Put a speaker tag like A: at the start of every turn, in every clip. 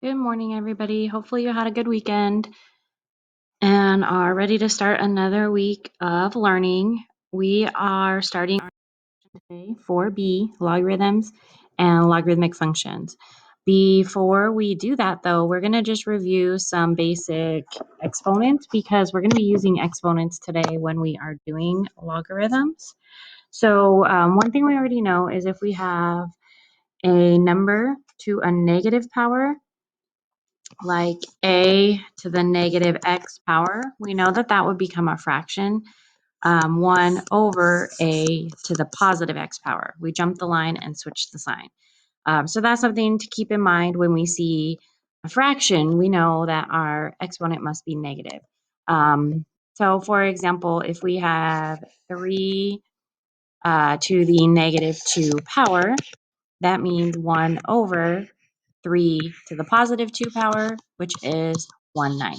A: Good morning, everybody. Hopefully you had a good weekend and are ready to start another week of learning. We are starting today 4B, logarithms and logarithmic functions. Before we do that, though, we're going to just review some basic exponents because we're going to be using exponents today when we are doing logarithms. So one thing we already know is if we have a number to a negative power, like a to the negative x power, we know that that would become a fraction, 1 over a to the positive x power. We jumped the line and switched the sign. So that's something to keep in mind when we see a fraction. We know that our exponent must be negative. So for example, if we have 3 to the negative 2 power, that means 1 over 3 to the positive 2 power, which is 1/9.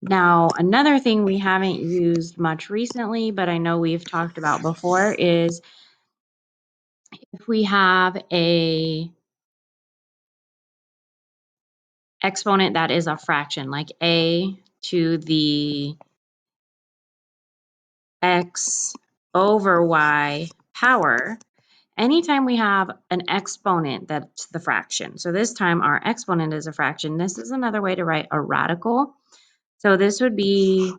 A: Now, another thing we haven't used much recently, but I know we've talked about before, is if we have a exponent that is a fraction, like a to the x over y power, anytime we have an exponent that's the fraction. So this time our exponent is a fraction. This is another way to write a radical. So this would be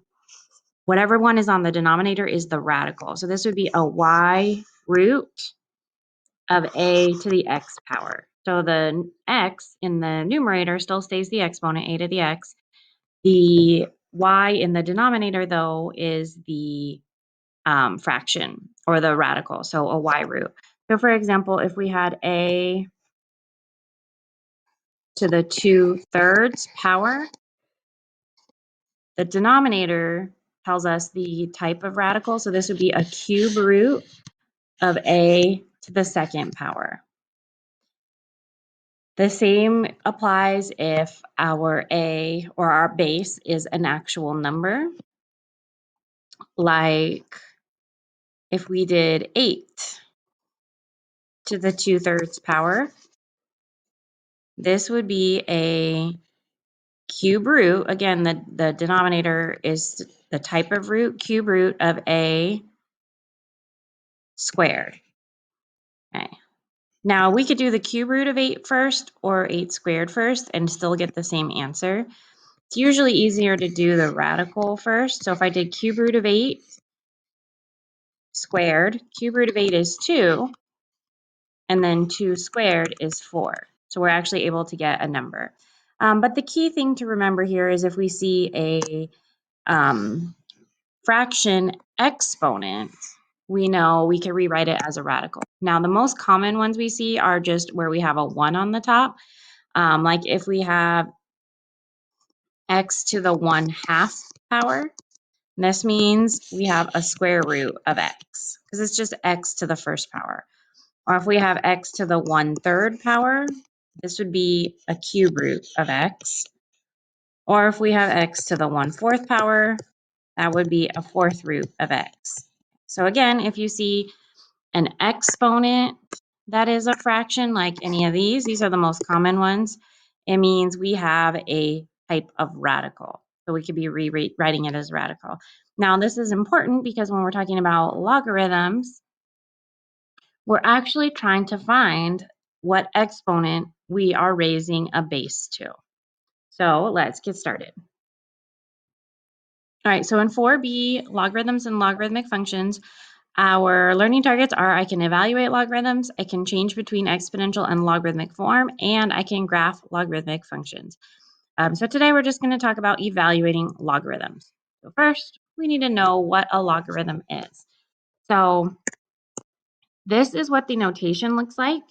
A: whatever one is on the denominator is the radical. So this would be a y root of a to the x power. So the x in the numerator still stays the exponent, a to the x. The y in the denominator, though, is the fraction or the radical, so a y root. So for example, if we had a to the 2/3 power, the denominator tells us the type of radical. So this would be a cube root of a to the 2nd power. The same applies if our a or our base is an actual number. Like if we did 8 to the 2/3 power, this would be a cube root. Again, the denominator is the type of root, cube root of a squared. Okay. Now we could do the cube root of 8 first or 8 squared first and still get the same answer. It's usually easier to do the radical first. So if I did cube root of 8 squared, cube root of 8 is 2, and then 2 squared is 4. So we're actually able to get a number. But the key thing to remember here is if we see a fraction exponent, we know we can rewrite it as a radical. Now, the most common ones we see are just where we have a 1 on the top. Like if we have x to the 1/2 power, this means we have a square root of x because it's just x to the 1st power. Or if we have x to the 1/3 power, this would be a cube root of x. Or if we have x to the 1/4 power, that would be a 4th root of x. So again, if you see an exponent that is a fraction, like any of these are the most common ones, it means we have a type of radical. So we could be rewriting it as radical. Now, this is important because when we're talking about logarithms, we're actually trying to find what exponent we are raising a base to. So let's get started. All right, so in 4B, logarithms and logarithmic functions, our learning targets are I can evaluate logarithms, I can change between exponential and logarithmic form, and I can graph logarithmic functions. So today we're just going to talk about evaluating logarithms. So first, we need to know what a logarithm is. So this is what the notation looks like.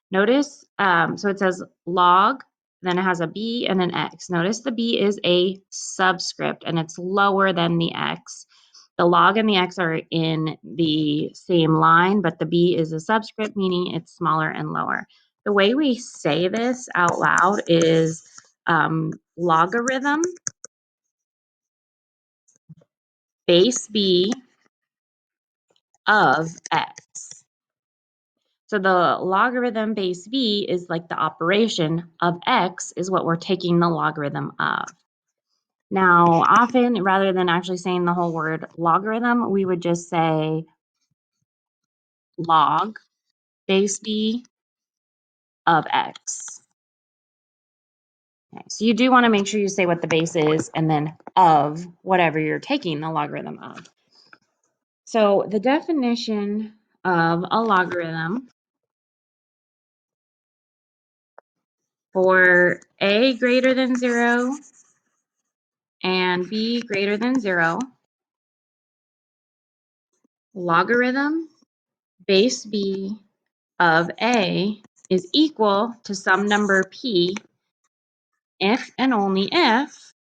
A: Notice, so it says log, then it has a b and an x. Notice the b is a subscript and it's lower than the x. The log and the x are in the same line, but the b is a subscript, meaning it's smaller and lower. The way we say this out loud is logarithm base b of x. So the logarithm base b is like the operation of x is what we're taking the logarithm of. Now, often, rather than actually saying the whole word logarithm, we would just say log base b of x. Okay, so you do want to make sure you say what the base is and then of whatever you're taking the logarithm of. So the definition of a logarithm for a greater than 0 and b greater than 0, logarithm base b of a is equal to some number p if and only if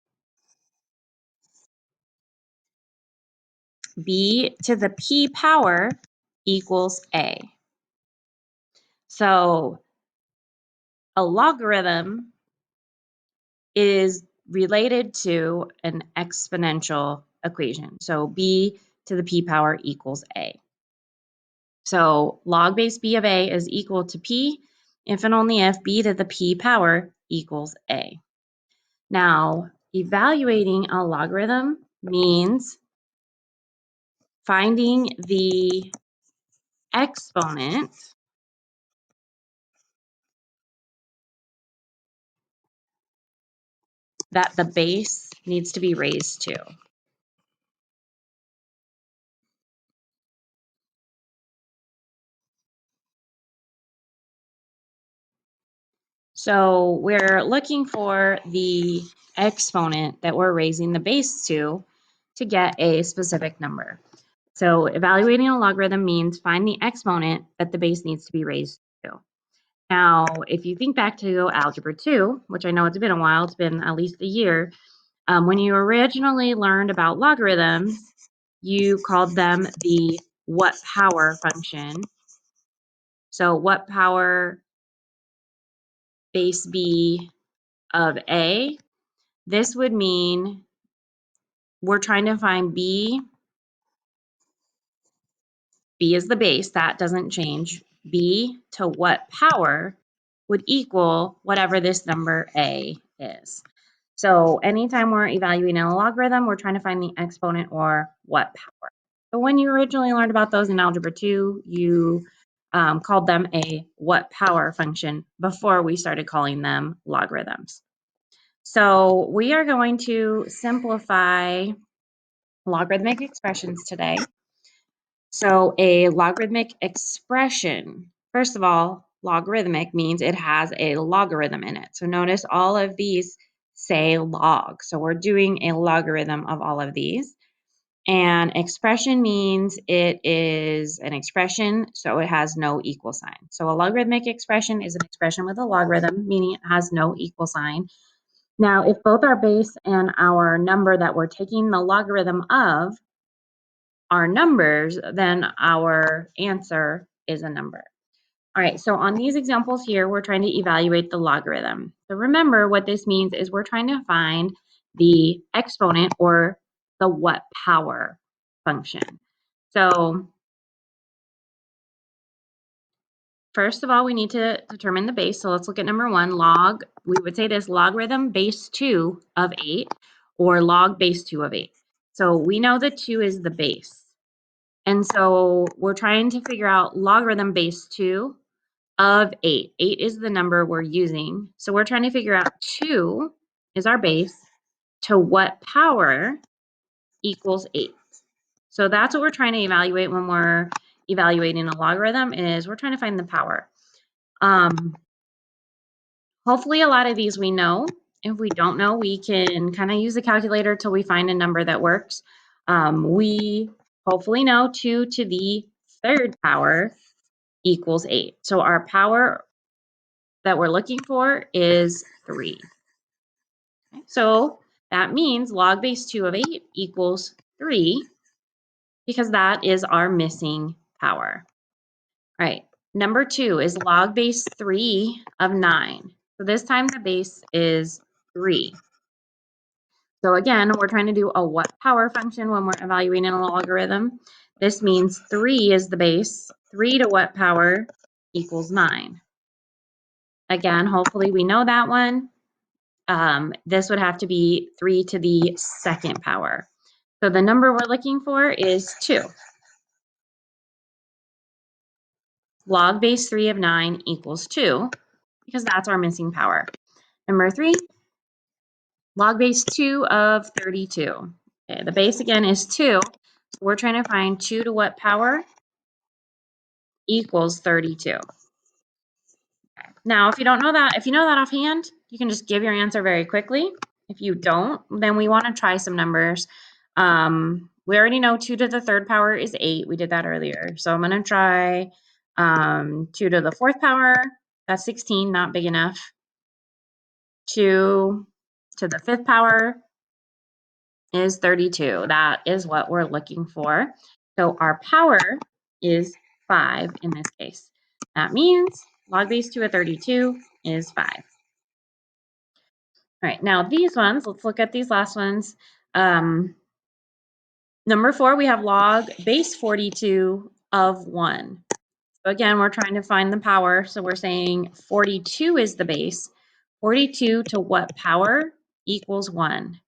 A: b to the p power equals a. So a logarithm is related to an exponential equation. So b to the p power equals a. So log base b of a is equal to p if and only if b to the p power equals a. Now, evaluating a logarithm means finding the exponent that the base needs to be raised to. So we're looking for the exponent that we're raising the base to get a specific number. So evaluating a logarithm means find the exponent that the base needs to be raised to. Now, if you think back to Algebra 2, which I know it's been a while, it's been at least a year, when you originally learned about logarithms, you called them the what power function. So what power base b of a? This would mean we're trying to find b is the base, that doesn't change. B to what power would equal whatever this number a is. So anytime we're evaluating a logarithm, we're trying to find the exponent or what power. So when you originally learned about those in Algebra 2, you called them a what power function before we started calling them logarithms. So we are going to simplify logarithmic expressions today. So a logarithmic expression, first of all, logarithmic means it has a logarithm in it. So notice all of these say log. So we're doing a logarithm of all of these. And expression means it is an expression, so it has no equal sign. So a logarithmic expression is an expression with a logarithm, meaning it has no equal sign. Now, if both our base and our number that we're taking the logarithm of are numbers, then our answer is a number. All right, so on these examples here, we're trying to evaluate the logarithm. So remember what this means is we're trying to find the exponent or the what power function. So first of all, we need to determine the base. So let's look at number 1, log. We would say this logarithm base 2 of 8 or log base 2 of 8. So we know that 2 is the base. And so we're trying to figure out logarithm base 2 of 8. 8 is the number we're using. So we're trying to figure out 2 is our base to what power equals 8. So that's what we're trying to evaluate when we're evaluating a logarithm is we're trying to find the power. Hopefully a lot of these we know. If we don't know, we can kind of use the calculator till we find a number that works. We hopefully know 2 to the third power equals 8. So our power that we're looking for is 3. Okay, so that means log base 2 of 8 equals 3 because that is our missing power. All right, number 2 is log base 3 of 9. So this time the base is 3. So again, we're trying to do a what power function when we're evaluating a logarithm. This means 3 is the base. 3 to what power equals 9. Again, hopefully we know that one. This would have to be 3 to the second power. So the number we're looking for is 2. Log base 3 of 9 equals 2, because that's our missing power. Number 3, log base 2 of 32. Okay, the base again is 2. So we're trying to find 2 to what power equals 32. Now, if you don't know that, if you know that offhand, you can just give your answer very quickly. If you don't, then we want to try some numbers. We already know 2 to the third power is 8. We did that earlier. So I'm going to try 2 to the fourth power. That's 16, not big enough. 2 to the fifth power is 32. That is what we're looking for. So our power is 5 in this case. That means log base 2 of 32 is 5. All right, now these ones, let's look at these last ones. Number 4, we have log base 42 of 1. So again, we're trying to find the power. So we're saying 42 is the base. 42 to what power equals 1?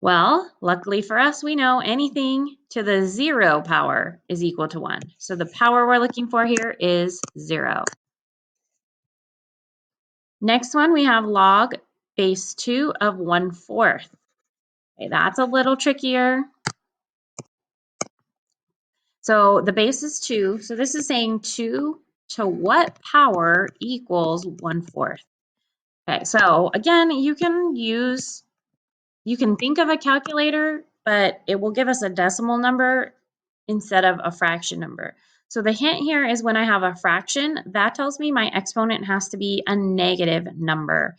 A: Well, luckily for us, we know anything to the 0 power is equal to 1. So the power we're looking for here is 0. Next one, we have log base 2 of 1/4. Okay, that's a little trickier. So the base is 2. So this is saying 2 to what power equals 1/4? Okay, so again, you can think of a calculator, but it will give us a decimal number instead of a fraction number. So the hint here is when I have a fraction, that tells me my exponent has to be a negative number.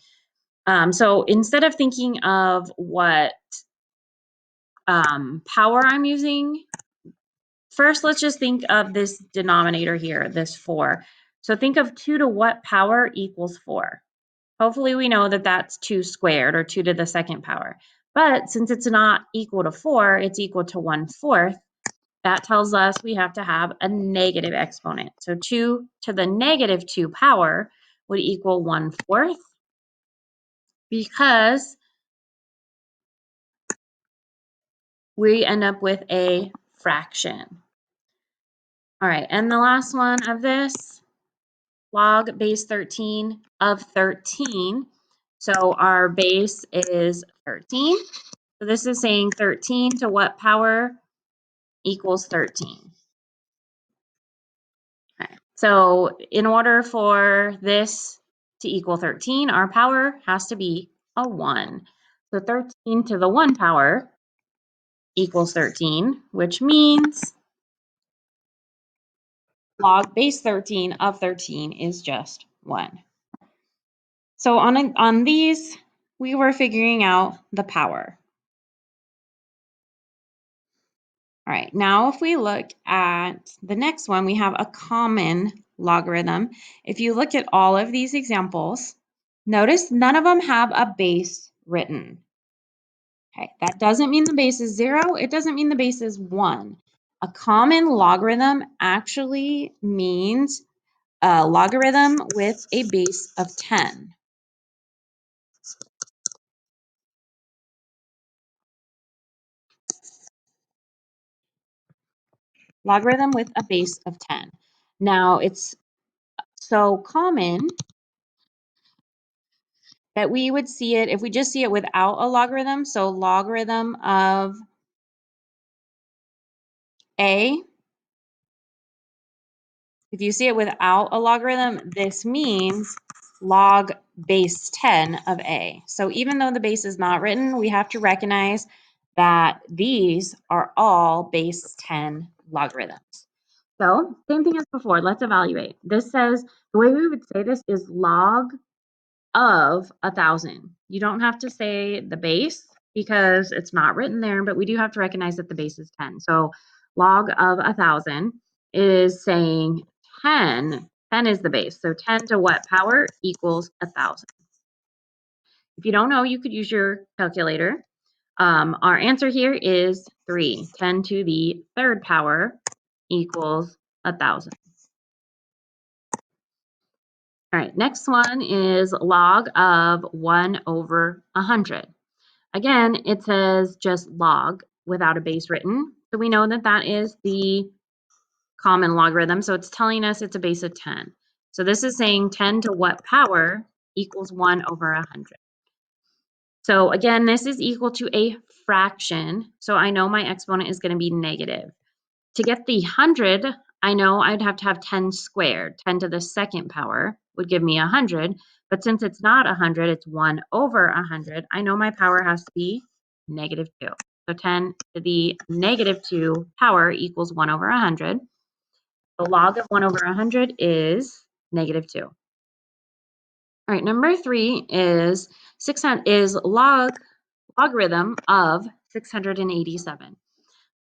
A: So instead of thinking of what power I'm using, first let's just think of this denominator here, this 4. So think of 2 to what power equals 4? Hopefully we know that that's 2 squared, or 2 to the second power. But since it's not equal to 4, it's equal to 1/4. That tells us we have to have a negative exponent. So 2 to the negative 2 power would equal 1/4, because we end up with a fraction. All right, and the last one of this, log base 13 of 13. So our base is 13. So this is saying 13 to what power equals 13. Okay. So in order for this to equal 13, our power has to be a 1. So 13 to the 1 power equals 13, which means log base 13 of 13 is just 1. So on these, we were figuring out the power. All right, now if we look at the next one, we have a common logarithm. If you look at all of these examples, notice none of them have a base written. Okay, that doesn't mean the base is 0. It doesn't mean the base is 1. A common logarithm actually means a logarithm with a base of 10. Logarithm with a base of 10. Now, it's so common that we would see it if we just see it without a logarithm. So logarithm of a, if you see it without a logarithm, this means log base 10 of a. So even though the base is not written, we have to recognize that these are all base 10 logarithms. So same thing as before, let's evaluate. This says, the way we would say this is log of 1,000. You don't have to say the base because it's not written there, but we do have to recognize that the base is 10. So log of 1,000 is saying 10. 10 is the base. So 10 to what power equals 1,000. If you don't know, you could use your calculator. Our answer here is 3. 10 to the third power equals 1,000. All right, next one is log of 1 over 100. Again, it says just log without a base written. So we know that that is the common logarithm. So it's telling us it's a base of 10. So this is saying 10 to what power equals 1 over 100. So again, this is equal to a fraction. So I know my exponent is going to be negative. To get the 100, I know I'd have to have 10 squared. 10 to the second power would give me 100. But since it's not 100, it's 1 over 100. I know my power has to be negative 2. So 10 to the negative 2 power equals 1 over 100. The log of 1 over 100 is negative 2. All right, number 3 is logarithm of 687.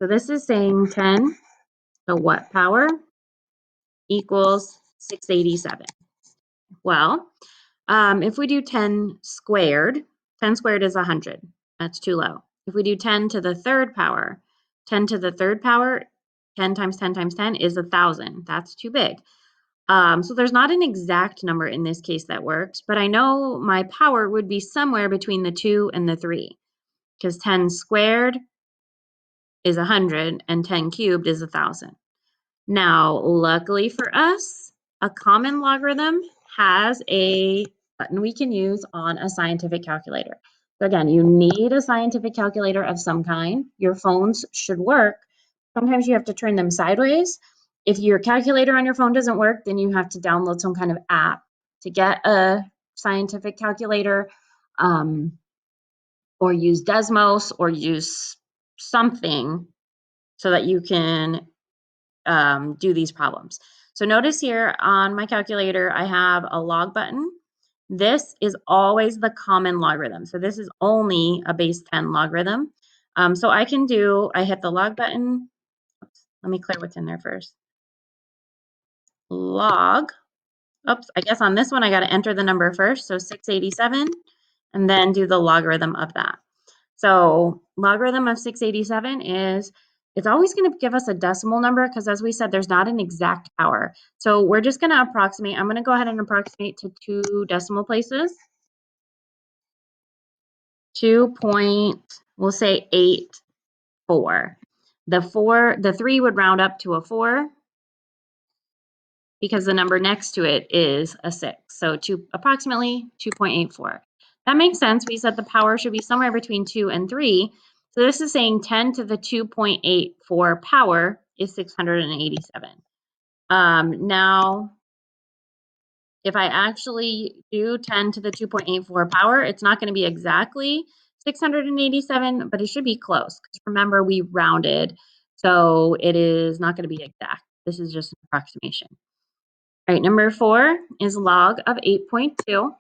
A: So this is saying 10 to what power equals 687. Well, if we do 10 squared is 100. That's too low. If we do 10 to the third power, 10 to the third power, 10 times 10 times 10 is 1,000. That's too big. So there's not an exact number in this case that works, but I know my power would be somewhere between the 2 and the 3, because 10 squared is 100 and 10 cubed is 1,000. Now, luckily for us, a common logarithm has a button we can use on a scientific calculator. So again, you need a scientific calculator of some kind. Your phones should work. Sometimes you have to turn them sideways. If your calculator on your phone doesn't work, then you have to download some kind of app to get a scientific calculator, or use Desmos, or use something so that you can do these problems. So notice here on my calculator, I have a log button. This is always the common logarithm. So this is only a base 10 logarithm. So I hit the log button. Let me clear what's in there first. Log, I guess on this one, I got to enter the number first. So 687, and then do the logarithm of that. So logarithm of 687 is, it's always going to give us a decimal number because, as we said, there's not an exact power. So we're just going to approximate. I'm going to go ahead and approximate to 2 decimal places. 2 point, we'll say 84. The 3 would round up to a 4 because the number next to it is a 6. So approximately 2.84. That makes sense. We said the power should be somewhere between 2 and 3. So this is saying 10 to the 2.84 power is 687. Now, if I actually do 10 to the 2.84 power, it's not going to be exactly 687, but it should be close. Because remember, we rounded, so it is not going to be exact. This is just an approximation. All right, number 4 is log of 8.2. So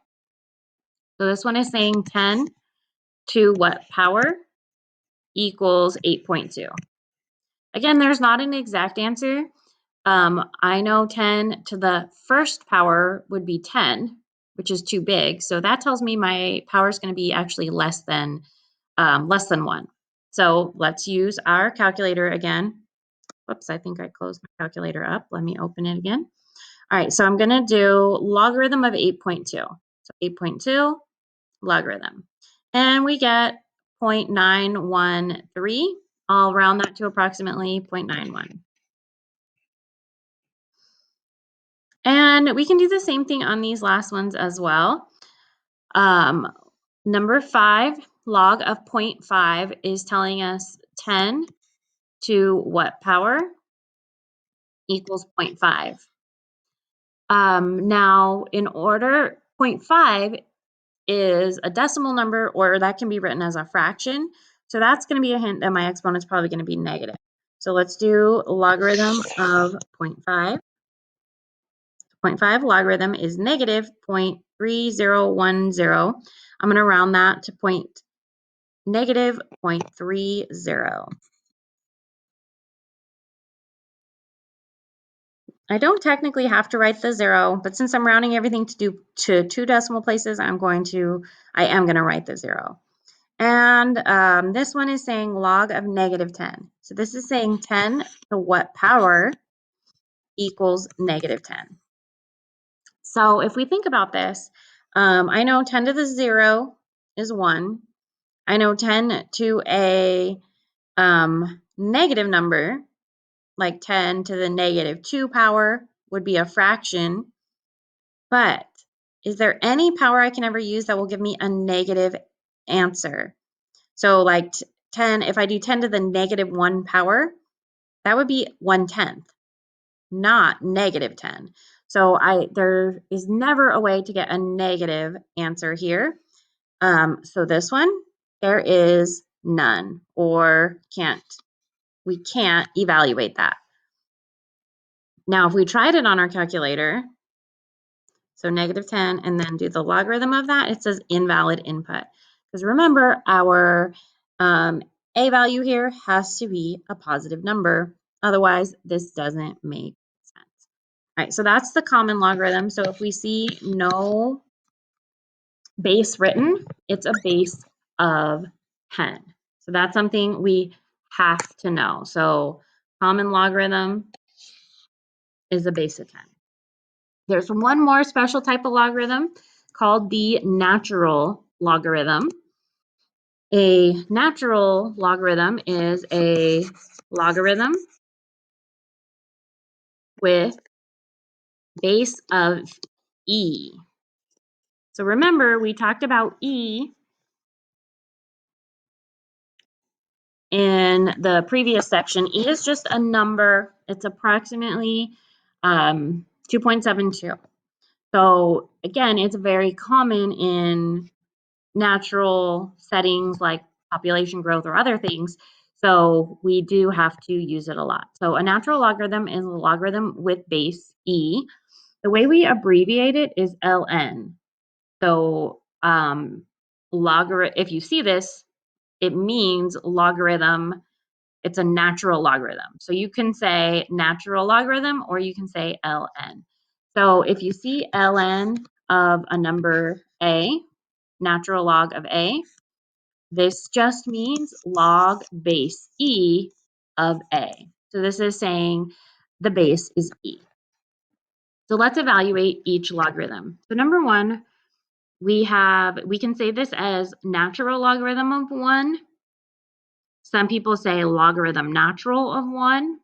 A: this one is saying 10 to what power equals 8.2. Again, there's not an exact answer. I know 10 to the first power would be 10, which is too big. So that tells me my power is going to be actually less than 1. So let's use our calculator again. Whoops, I think I closed my calculator up. Let me open it again. All right, so I'm going to do logarithm of 8.2. So 8.2 logarithm. And we get 0.913. I'll round that to approximately 0.91. And we can do the same thing on these last ones as well. Number 5, log of 0.5 is telling us 10 to what power equals 0.5. Now, in order, 0.5 is a decimal number, or that can be written as a fraction. So that's going to be a hint that my exponent is probably going to be negative. So let's do logarithm of 0.5. 0.5 logarithm is negative 0.3010. I'm going to round that to negative 0.30. I don't technically have to write the 0, but since I'm rounding everything to 2 decimal places, I am going to write the 0. And this one is saying log of negative 10. So this is saying 10 to what power equals negative 10. So if we think about this, I know 10 to the 0 is 1. I know 10 to a negative number, like 10 to the negative 2 power, would be a fraction. But is there any power I can ever use that will give me a negative answer? So like 10, if I do 10 to the negative 1 power, that would be 1/10, not negative 10. So there is never a way to get a negative answer here. So this one, there is none, or we can't evaluate that. Now, if we tried it on our calculator, so negative 10, and then do the logarithm of that, it says invalid input. Because remember, our a value here has to be a positive number. Otherwise, this doesn't make sense. All right, so that's the common logarithm. So if we see no base written, it's a base of 10. So that's something we have to know. So common logarithm is a base of 10. There's one more special type of logarithm called the natural logarithm. A natural logarithm is a logarithm with base of e. So remember, we talked about e in the previous section. E is just a number. It's approximately 2.72. So again, it's very common in natural settings like population growth or other things. So we do have to use it a lot. So a natural logarithm is a logarithm with base e. The way we abbreviate it is ln. So if you see this, it means logarithm. It's a natural logarithm. So you can say natural logarithm or you can say ln. So if you see ln of a number a, natural log of a, this just means log base e of a. So this is saying the base is e. So let's evaluate each logarithm. So number one, we can say this as natural logarithm of 1. Some people say logarithm natural of 1,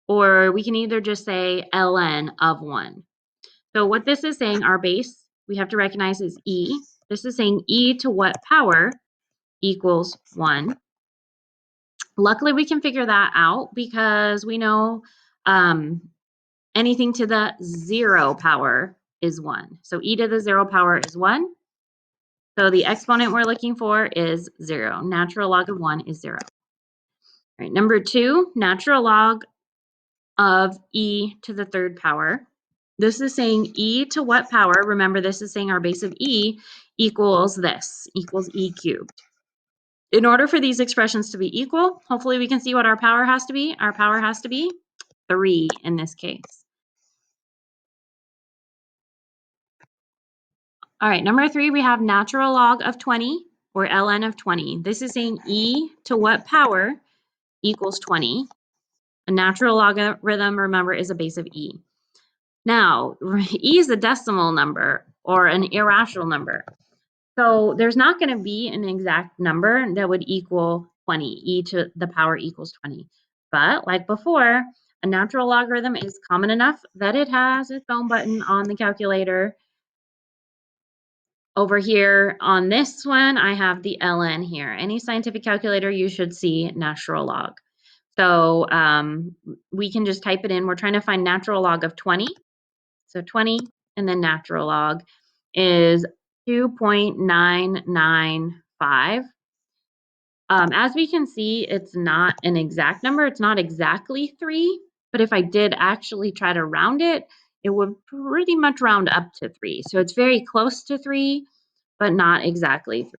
A: or we can either just say ln of 1. So what this is saying, our base, we have to recognize is e. This is saying e to what power equals 1. Luckily, we can figure that out because we know anything to the 0 power is 1. So e to the 0 power is 1. So the exponent we're looking for is 0. Natural log of 1 is 0. All right, number 2, natural log of e to the 3rd power. This is saying e to what power? Remember, this is saying our base of e equals this, equals e cubed. In order for these expressions to be equal, hopefully we can see what our power has to be. Our power has to be 3 in this case. All right, number 3, we have natural log of 20, or ln of 20. This is saying e to what power equals 20. A natural logarithm, remember, is a base of e. Now, e is a decimal number or an irrational number. So there's not going to be an exact number that would equal 20. E to the power equals 20. But like before, a natural logarithm is common enough that it has its own button on the calculator. Over here on this one, I have the ln here. Any scientific calculator, you should see natural log. So we can just type it in. We're trying to find natural log of 20. So 20 and then natural log is 2.995. As we can see, it's not an exact number. It's not exactly 3, but if I did actually try to round it, it would pretty much round up to 3. So it's very close to 3, but not exactly 3.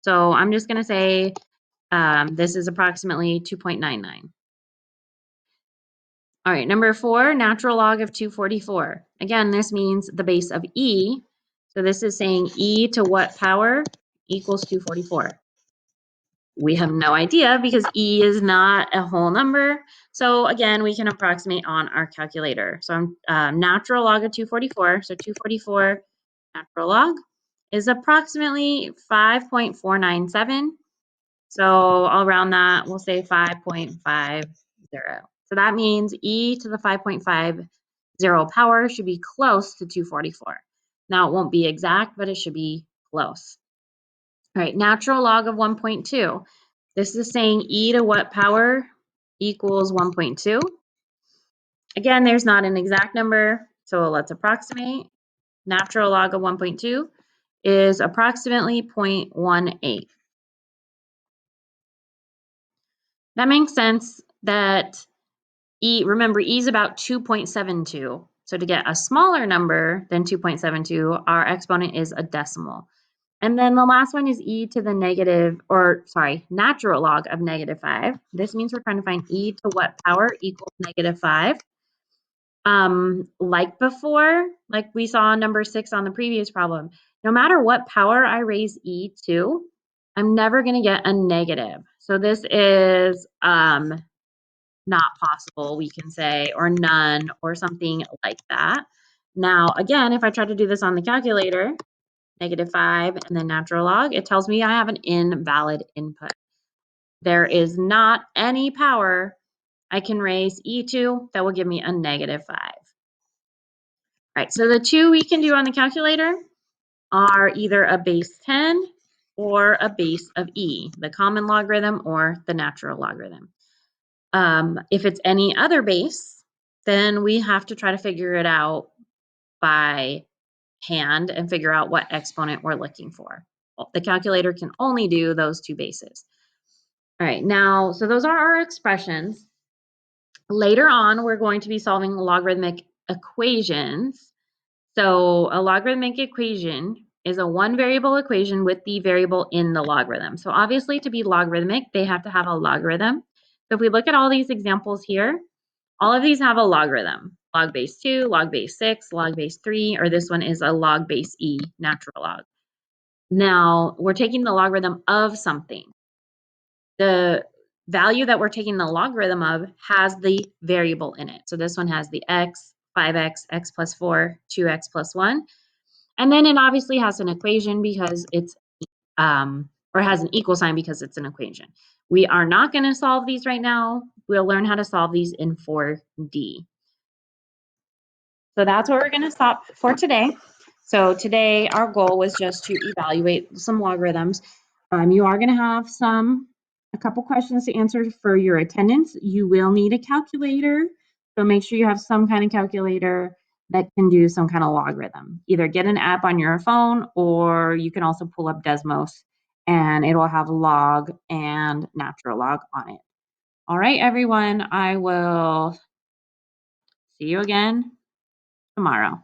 A: So I'm just going to say this is approximately 2.99. All right, number 4, natural log of 244. Again, this means the base of e. So this is saying e to what power equals 244. We have no idea because e is not a whole number. So again, we can approximate on our calculator. So natural log of 244. So 244 natural log is approximately 5.497. So I'll round that. We'll say 5.50. So that means e to the 5.50 power should be close to 244. Now it won't be exact, but it should be close. All right, natural log of 1.2. This is saying e to what power equals 1.2. Again, there's not an exact number, so let's approximate. Natural log of 1.2 is approximately 0.18. That makes sense that remember, e is about 2.72. So to get a smaller number than 2.72, our exponent is a decimal. And then the last one is e to the natural log of -5. This means we're trying to find e to what power equals -5. Like before, like we saw number 6 on the previous problem, no matter what power I raise e to, I'm never going to get a negative. So this is not possible, we can say, or none, or something like that. Now, again, if I try to do this on the calculator, -5 and then natural log, it tells me I have an invalid input. There is not any power I can raise e to that will give me a -5. All right, so the two we can do on the calculator are either a base 10 or a base of e, the common logarithm or the natural logarithm. If it's any other base, then we have to try to figure it out by hand and figure out what exponent we're looking for. Well, the calculator can only do those two bases. All right, now, so those are our expressions. Later on, we're going to be solving logarithmic equations. So a logarithmic equation is a one variable equation with the variable in the logarithm. So obviously to be logarithmic, they have to have a logarithm. So if we look at all these examples here, all of these have a logarithm. Log base 2, log base 6, log base 3, or this one is a log base e, natural log. Now, we're taking the logarithm of something. The value that we're taking the logarithm of has the variable in it. So this one has the x, 5x, x plus 4, 2x plus 1. And then it obviously has an equation because it's, or has an equal sign because it's an equation. We are not going to solve these right now. We'll learn how to solve these in 4D. So that's where we're going to stop for today. So today our goal was just to evaluate some logarithms. You are going to have a couple questions to answer for your attendance. You will need a calculator. So make sure you have some kind of calculator that can do some kind of logarithm. Either get an app on your phone or you can also pull up Desmos and it will have log and natural log on it. All right, everyone, I will see you again tomorrow.